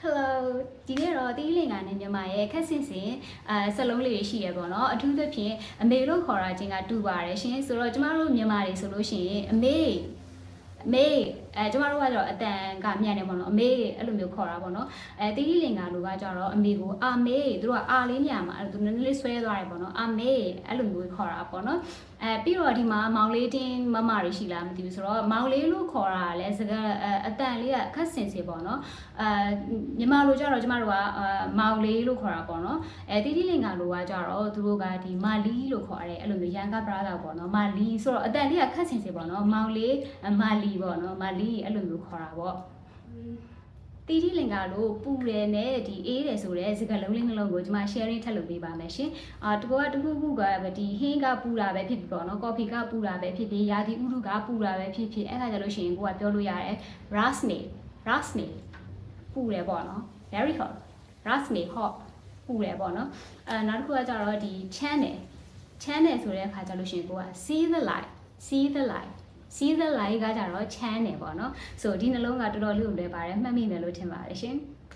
Hello ဒီနေ့တော့တီးလင်ကနေမြန်မာရဲ့ခက်ဆင်စင်စလုံးလေးရှိရပေါ့နော်အထူးသဖြင့်အမေလို့ခေါ်တာချင်းကတူပါတယ်ရှင်ဆိုတော့ကျမတို့မြန်မာတွေဆိုလို့ရှိရင်အမေကျမတို့ကတော့အတန်ကမြန်နေပေါ့နော်အမေအဲ့လိုမျိုးခေါ်တာပေါ့နော်တီးလင်ကလူကကြတော့အမေကိုအာမေသူတို့ကအာလေးမြန်မှာသူနည်းနည်းလေးဆွဲသွားတယ်ပေါ့နော်အာမေအဲ့လိုမျိုးခေါ်တာပေါ့နော်ပြီးတော့ဒီမှာမောင်လေးတင်းမမတွေရှိလားမသိဘူးဆိုတော့မောင်လေးလို့ခေါ်တာလည်းစကားအတန်လေးကခက်ဆင်စီပေါ့နော်မြန်မာလိုကြတော့ကျမတို့ကမောင်လေးလို့ခေါ်တာပေါ့နော်တီတီလင်္ကာလိုကကြတော့သူတို့ကဒီမာလီလို့ခေါ်ရတယ်အဲ့လိုမျိုးရန်ကပရာသာပေါ့နော်မာလီဆိုတော့အတန်လေးကခက်ဆင်စီပေါ့နော်မောင်လေးမာလီပေါ့နော်မာလီအဲ့လိုမျိုးခေါ်တာပေါ့တီတီလင်္ကာလို့ပူတယ်နဲ့ဒီအေးတယ်ဆိုတဲ့စကားလုံးလေးနှလုံးကိုကျွန်မ sharing ထပ်လုပ်ပေးပါမယ်ရှင်တကူကတခုခုကဒီဟင်းကပူတာပဲဖြစ်ပြီပေါ့နော်ကော်ဖီကပူတာပဲဖြစ်ဖြစ်ရာသီဥတုကပူတာပဲဖြစ်ဖြစ်အဲ့ဒါကြလို့ရှိရင်ကိုကပြောလို့ရတယ် rasne ပူတယ်ပေါ့နော် very hot rasne hot ပူတယ်ပေါ့နော်နောက်တစ်ခုကကြတော့ဒီ channel ဆိုတဲ့အခါကြလို့ရှိရင်ကိုက see the light see the light ကကြတော့ channel ပေါ့နော်ဆိုဒီနှလုံးကတော်တော်လေးကိုလွယ်ပါတယ်မှတ်မိမယ်လို့ထင်ပါတယ်ရှင်